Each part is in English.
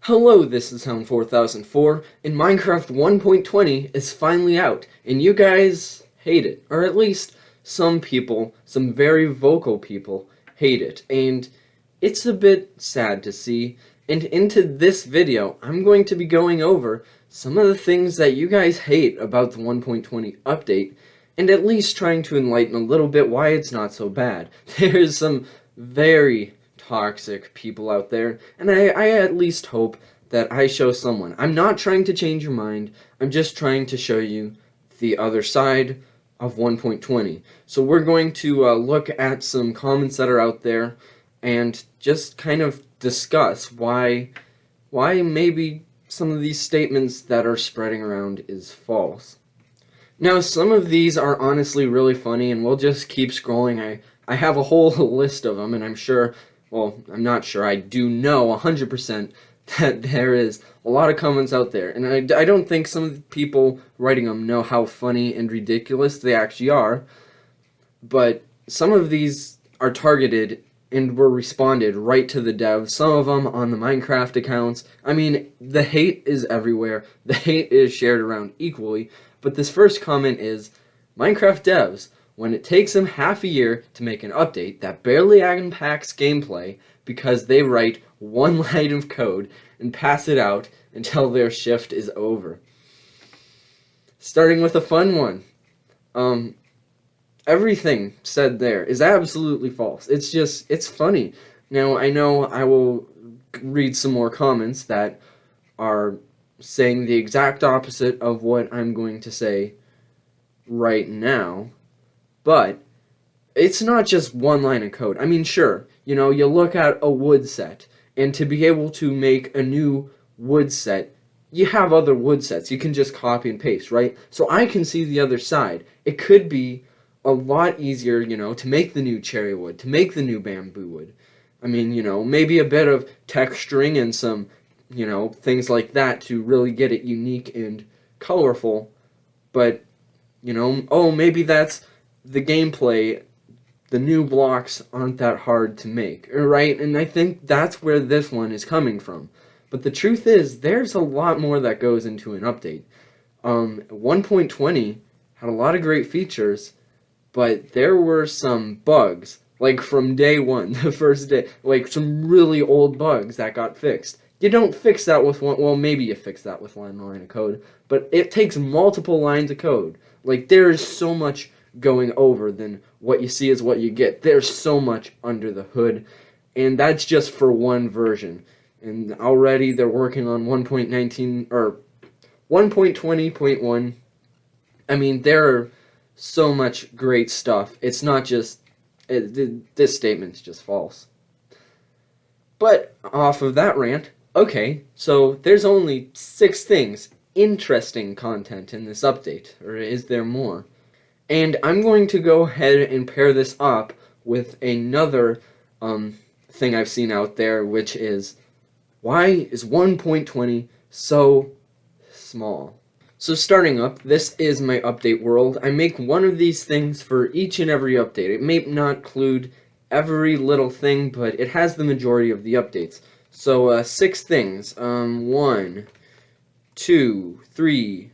Hello, this is Helm 4004, and Minecraft 1.20 is finally out, and you guys hate it. Or at least some people, some very vocal people, hate it, and it's a bit sad to see. And into this video, I'm going to be going over some of the things that you guys hate about the 1.20 update, and at least trying to enlighten a little bit why it's not so bad. There's some very toxic people out there, and I at least hope that I show someone. I'm not trying to change your mind, I'm just trying to show you the other side of 1.20. So we're going to look at some comments that are out there and just kind of discuss why maybe some of these statements that are spreading around is false. Now, some of these are honestly really funny, and we'll just keep scrolling. I have a whole list of them, and I'm sure, well, I'm not sure, I do know 100% that there is a lot of comments out there, and I don't think some of the people writing them know how funny and ridiculous they actually are, but some of these are targeted and were responded right to the devs, some of them on the Minecraft accounts. I mean, the hate is everywhere, the hate is shared around equally, but this first comment is, Minecraft devs, when it takes them half a year to make an update that barely unpacks gameplay because they write one line of code and pass it out until their shift is over. Starting with a fun one. Everything said there is absolutely false. It's funny. Now, I know I will read some more comments that are saying the exact opposite of what I'm going to say right now, but it's not just one line of code. I mean, sure, you know, you look at a wood set, and to be able to make a new wood set, you have other wood sets. You can just copy and paste, right? So I can see the other side. It could be a lot easier, you know, to make the new cherry wood, to make the new bamboo wood. I mean, you know, maybe a bit of texturing and some, you know, things like that to really get it unique and colorful. But, you know, oh, maybe that's the gameplay. The new blocks aren't that hard to make, right? And I think that's where this one is coming from. But the truth is, there's a lot more that goes into an update. 1.20 had a lot of great features, but there were some bugs, like from day one, the first day, like some really old bugs that got fixed. You don't fix that with one, well, maybe you fix that with one line of code, but it takes multiple lines of code. Like, there is so much going over than what you see is what you get. There's so much under the hood, and that's just for one version. And already they're working on 1.19 or 1.20.1. I mean, there are so much great stuff. It's not just this statement's just false. But off of that rant, okay, so there's only 6 things, interesting content in this update, or is there more? And I'm going to go ahead and pair this up with another thing I've seen out there, which is, why is 1.20 so small? So starting up, this is my update world. I make one of these things for each and every update. It may not include every little thing, but it has the majority of the updates. So 6 things. 1, 2, 3,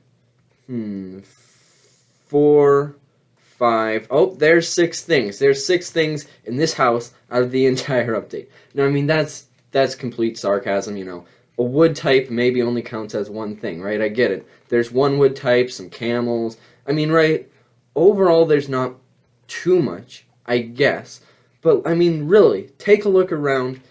4, 5. Oh, there's 6 things. There's 6 things in this house out of the entire update. Now, I mean, that's complete sarcasm, you know. A wood type maybe only counts as one thing, right? I get it. There's one wood type, some camels. I mean, right, overall there's not too much, I guess. But, I mean, really, take a look around.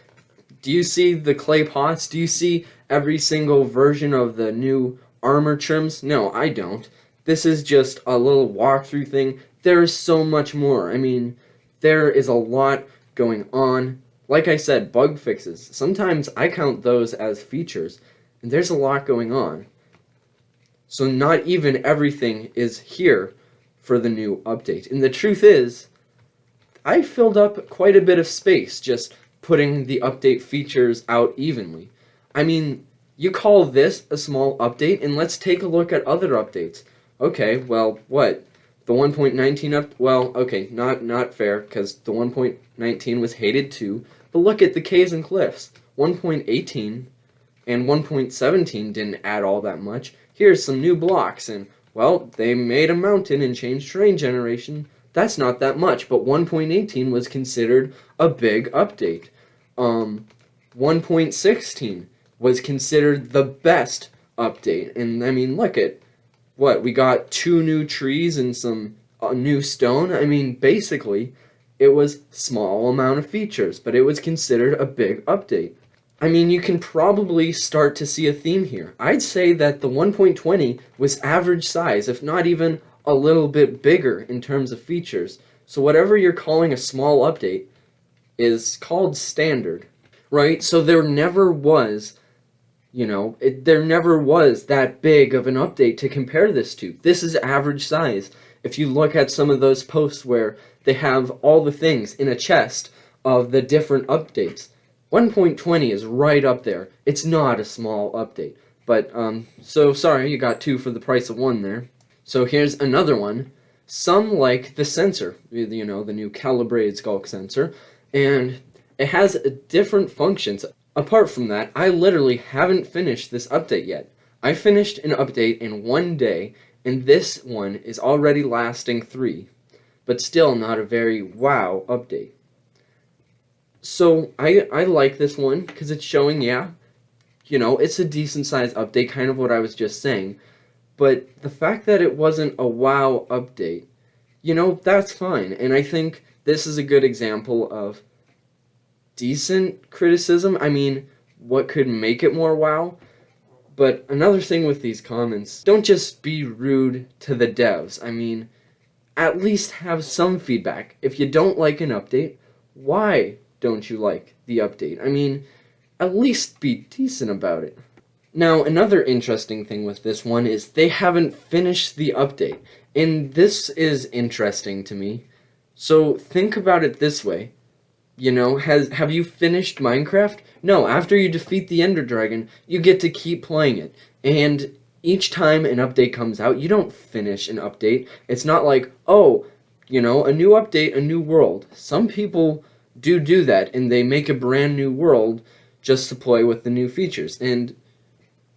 Do you see the clay pots? Do you see every single version of the new armor trims? No, I don't. This is just a little walkthrough thing. There is so much more. I mean, there is a lot going on. Like I said, bug fixes. Sometimes I count those as features, and there's a lot going on. So not even everything is here for the new update. And the truth is, I filled up quite a bit of space just putting the update features out evenly. I mean, you call this a small update, and let's take a look at other updates. Okay, well, what? The 1.19 up? Well, okay, not fair, because the 1.19 was hated too. But look at the caves and cliffs. 1.18 and 1.17 didn't add all that much. Here's some new blocks, and, well, they made a mountain and changed terrain generation. That's not that much, but 1.18 was considered a big update. 1.16 was considered the best update, and I mean, look at what we got: 2 new trees and some new stone. I mean, basically, it was small amount of features, but it was considered a big update. I mean, you can probably start to see a theme here. I'd say that the 1.20 was average size, if not even a little bit bigger in terms of features. So whatever you're calling a small update is called standard, right? So there never was, there never was that big of an update to compare this to. This is average size. If you look at some of those posts where they have all the things in a chest of the different updates, 1.20 is right up there. It's not a small update. But, so sorry, you got 2 for the price of 1 there. So here's another one. Some like the sensor, the new calibrated skulk sensor, and it has different functions. Apart from that, I literally haven't finished this update yet. I finished an update in 1 day, and this one is already lasting 3. But still not a very wow update. So I like this one because it's showing, it's a decent sized update, kind of what I was just saying. But the fact that it wasn't a wow update, that's fine. And I think this is a good example of decent criticism. I mean, what could make it more wow? But another thing with these comments, don't just be rude to the devs. I mean, at least have some feedback. If you don't like an update, why don't you like the update? I mean, at least be decent about it. Now, another interesting thing with this one is they haven't finished the update, and this is interesting to me. So think about it this way. Have you finished Minecraft? No, after you defeat the Ender Dragon, you get to keep playing it. And each time an update comes out, you don't finish an update. It's not like, oh, a new update, a new world. Some people do that, and they make a brand new world just to play with the new features. And,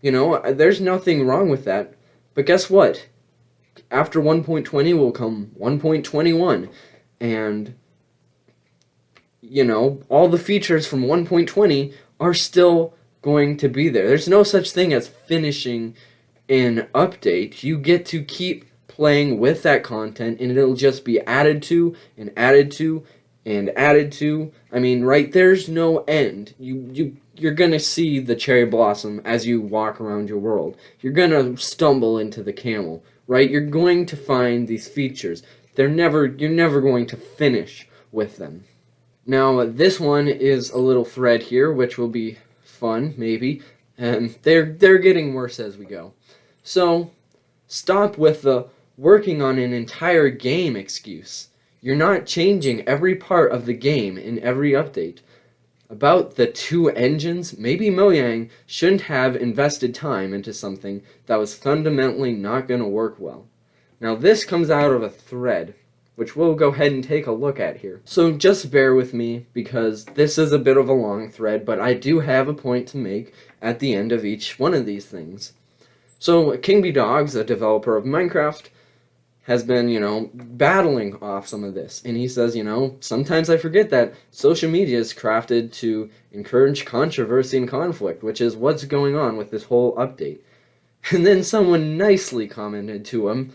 there's nothing wrong with that. But guess what? After 1.20 will come 1.21. And, all the features from 1.20 are still going to be there. There's no such thing as finishing an update. You get to keep playing with that content, and it'll just be added to and added to and added to. I mean, right, there's no end. You're gonna see the cherry blossom as you walk around your world. You're gonna stumble into the camel, right? You're going to find these features. You're never going to finish with them. Now, this one is a little thread here, which will be fun, maybe, and they're getting worse as we go. So, stop with the working on an entire game excuse. You're not changing every part of the game in every update. About the 2 engines, maybe Mojang shouldn't have invested time into something that was fundamentally not going to work well. Now this comes out of a thread, which we'll go ahead and take a look at here. So just bear with me, because this is a bit of a long thread, but I do have a point to make at the end of each one of these things. So KingBDogs, a developer of Minecraft, has been, battling off some of this. And he says, sometimes I forget that social media is crafted to encourage controversy and conflict, which is what's going on with this whole update. And then someone nicely commented to him,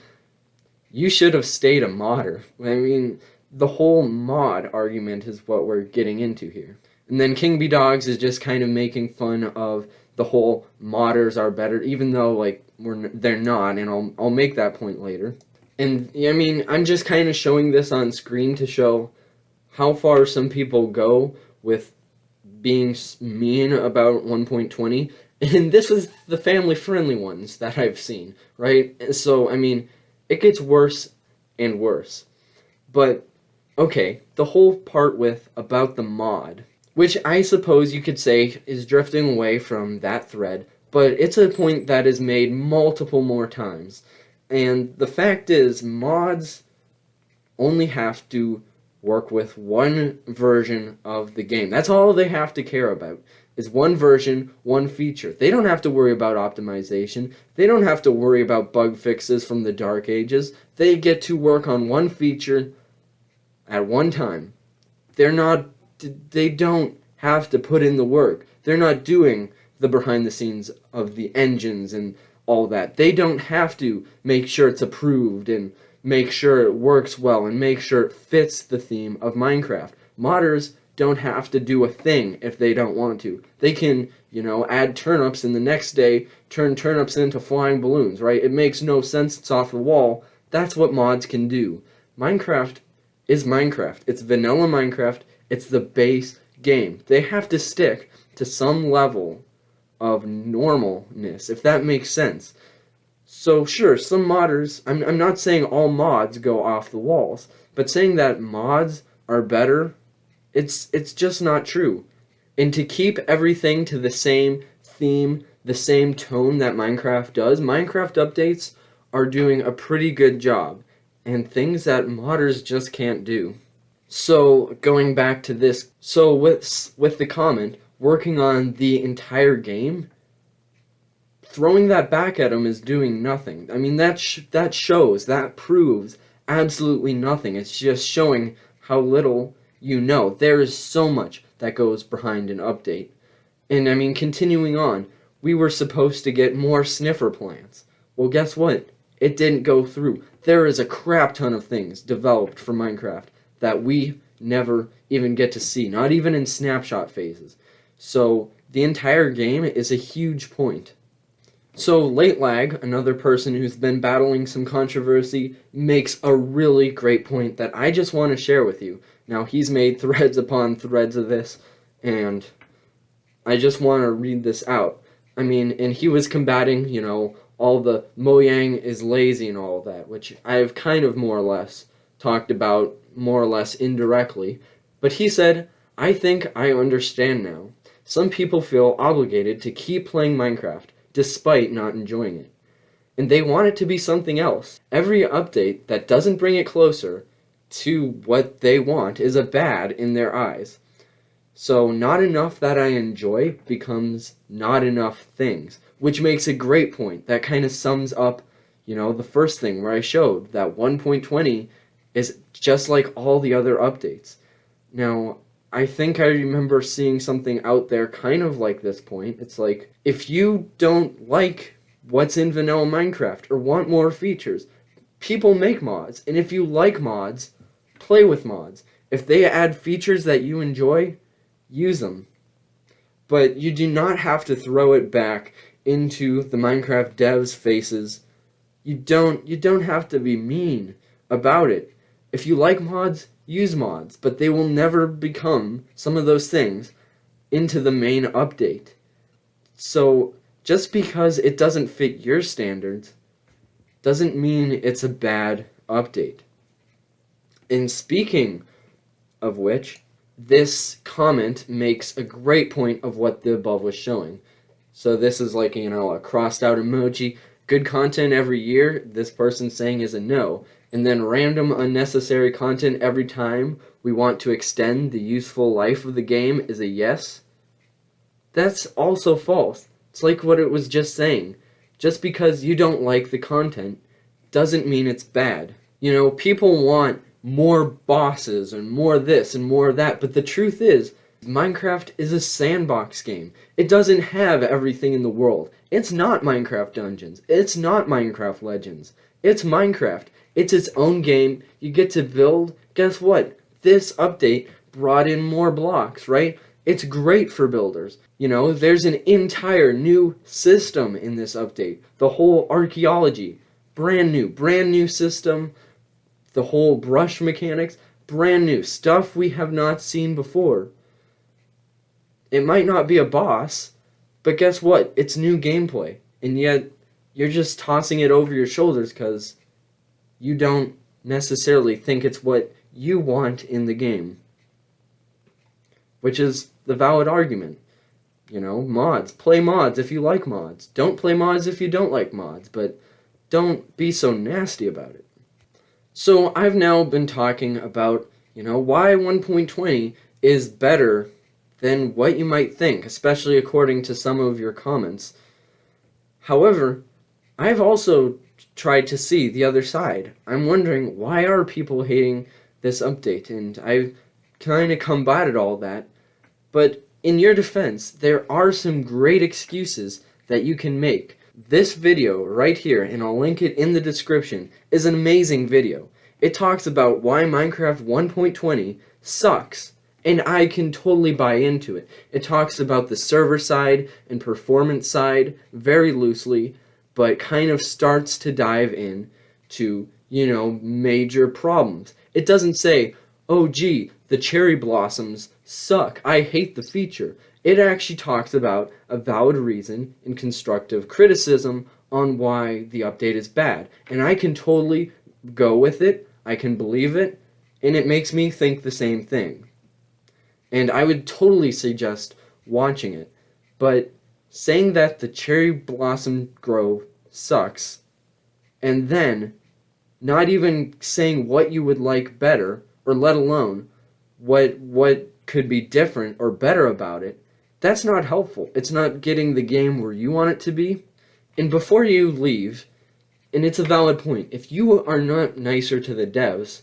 you should have stayed a modder. I mean, the whole mod argument is what we're getting into here. And then KingBDogs is just kind of making fun of the whole modders are better, even though, they're not, and I'll make that point later. And, I mean, I'm just kind of showing this on screen to show how far some people go with being mean about 1.20. And this is the family-friendly ones that I've seen, right? So, I mean, it gets worse and worse. But, okay, the whole part with about the mod, which I suppose you could say is drifting away from that thread, but it's a point that is made multiple more times. And the fact is, mods only have to work with one version of the game. That's all they have to care about. is one version, one feature. They don't have to worry about optimization. They don't have to worry about bug fixes from the dark ages. They get to work on one feature at one time. They don't have to put in the work. They're not doing the behind the scenes of the engines and all that. They don't have to make sure it's approved and make sure it works well and make sure it fits the theme of Minecraft. Modders don't have to do a thing if they don't want to. They can, add turnips and the next day turn turnips into flying balloons, right? It makes no sense. It's off the wall. That's what mods can do. Minecraft is Minecraft. It's vanilla Minecraft. It's the base game. They have to stick to some level of normalness, if that makes sense. So sure, some modders, I'm not saying all mods go off the walls, but saying that mods are better, it's just not true. And to keep everything to the same theme, the same tone that Minecraft does, Minecraft updates are doing a pretty good job, and things that modders just can't do. So going back to this, so with the comment, working on the entire game, throwing that back at him is doing nothing. I mean, that proves absolutely nothing. It's just showing how little you know. There is so much that goes behind an update. And I mean, continuing on, we were supposed to get more sniffer plants. Well, guess what? It didn't go through. There is a crap ton of things developed for Minecraft that we never even get to see, not even in snapshot phases. So the entire game is a huge point. So Late Lag, another person who's been battling some controversy, makes a really great point that I just want to share with you. Now, he's made threads upon threads of this, and I just want to read this out. I mean, and he was combating, all the Mojang is lazy and all that, which I've kind of more or less talked about, more or less indirectly. But he said, I think I understand now. Some people feel obligated to keep playing Minecraft, despite not enjoying it. And they want it to be something else. Every update that doesn't bring it closer to what they want is a bad in their eyes. So not enough that I enjoy becomes not enough things, which makes a great point. That kind of sums up, the first thing where I showed that 1.20 is just like all the other updates. Now, I think I remember seeing something out there kind of like this point. It's like, if you don't like what's in vanilla Minecraft or want more features, people make mods. And if you like mods, play with mods. If they add features that you enjoy, use them. But you do not have to throw it back into the Minecraft devs' faces. You don't have to be mean about it. If you like mods, use mods, but they will never become some of those things into the main update. So just because it doesn't fit your standards doesn't mean it's a bad update. And speaking of which, this comment makes a great point of what the above was showing. So this is like, a crossed out emoji. Good content every year, this person saying is a no. And then random unnecessary content every time we want to extend the useful life of the game is a yes. That's also false. It's like what it was just saying. Just because you don't like the content doesn't mean it's bad. People want more bosses and more this and more that, but the truth is, Minecraft is a sandbox game. It doesn't have everything in the world. It's not Minecraft Dungeons. It's not Minecraft Legends. It's Minecraft. It's its own game. You get to build. Guess what? This update brought in more blocks, right? It's great for builders. There's an entire new system in this update. The whole archaeology, brand new system. The whole brush mechanics, brand new stuff we have not seen before. It might not be a boss, but guess what? It's new gameplay. And yet, you're just tossing it over your shoulders because you don't necessarily think it's what you want in the game. Which is the valid argument. Mods. Play mods if you like mods. Don't play mods if you don't like mods, but don't be so nasty about it. So I've now been talking about, why 1.20 is better than what you might think, especially according to some of your comments. However, I've also tried to see the other side. I'm wondering, why are people hating this update? And I've kind of combated all that. But in your defense, there are some great excuses that you can make. This video right here, and I'll link it in the description, is an amazing video. It talks about why Minecraft 1.20 sucks, and I can totally buy into it. It talks about the server side and performance side very loosely, but kind of starts to dive in to, major problems. It doesn't say, oh gee, the cherry blossoms suck, I hate the feature. It actually talks about a valid reason and constructive criticism on why the update is bad. And I can totally go with it, I can believe it, and it makes me think the same thing. And I would totally suggest watching it. But saying that the cherry blossom grove sucks, and then not even saying what you would like better, or let alone what could be different or better about it, that's not helpful. It's not getting the game where you want it to be. And before you leave, and it's a valid point, if you are not nicer to the devs,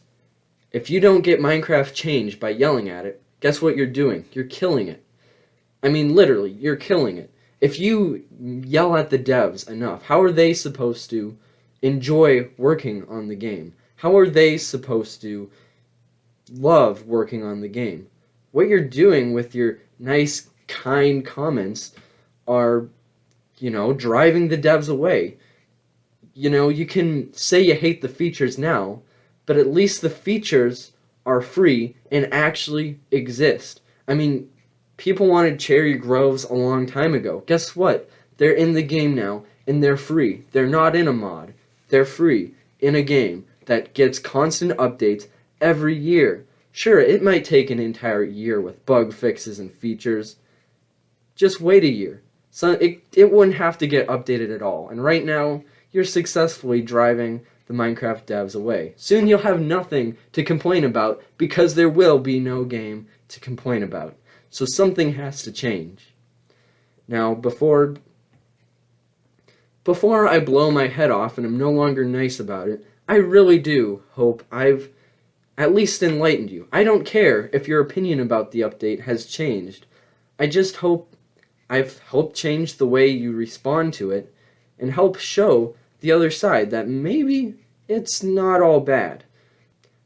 if you don't get Minecraft changed by yelling at it, guess what you're doing? You're killing it. I mean, literally, you're killing it. If you yell at the devs enough, how are they supposed to enjoy working on the game? How are they supposed to love working on the game? What you're doing with your nice, kind comments are, driving the devs away. You can say you hate the features now, but at least the features are free and actually exist. I mean, people wanted cherry groves a long time ago. Guess what? They're in the game now, and they're free. They're not in a mod. They're free in a game that gets constant updates every year. Sure, it might take an entire year with bug fixes and features. Just wait a year. So it wouldn't have to get updated at all. And right now, you're successfully driving the Minecraft devs away. Soon you'll have nothing to complain about because there will be no game to complain about. So something has to change. Now, before I blow my head off and I'm no longer nice about it, I really do hope I've at least enlightened you. I don't care if your opinion about the update has changed. I just hope I've helped change the way you respond to it and help show the other side that maybe it's not all bad.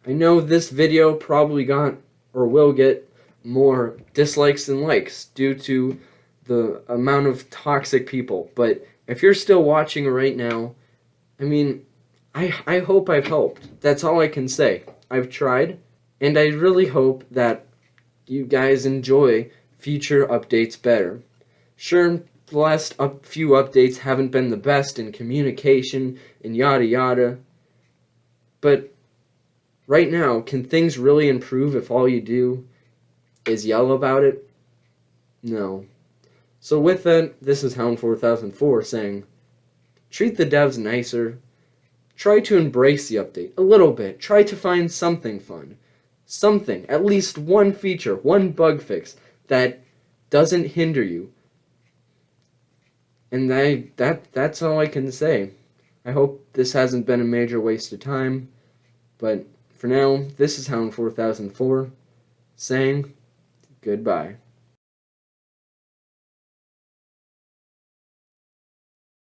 I know this video probably got or will get more dislikes than likes due to the amount of toxic people, but if you're still watching right now, I mean, I hope I've helped. That's all I can say. I've tried, and I really hope that you guys enjoy future updates better. Sure, the last few updates haven't been the best in communication and yada yada, but right now, can things really improve if all you do is yell about it? No. So with that, this is Hound4004 saying, treat the devs nicer. Try to embrace the update a little bit. Try to find something fun. Something, at least one feature, one bug fix that doesn't hinder you. And that's all I can say. I hope this hasn't been a major waste of time. But for now, this is Hound4004 saying goodbye.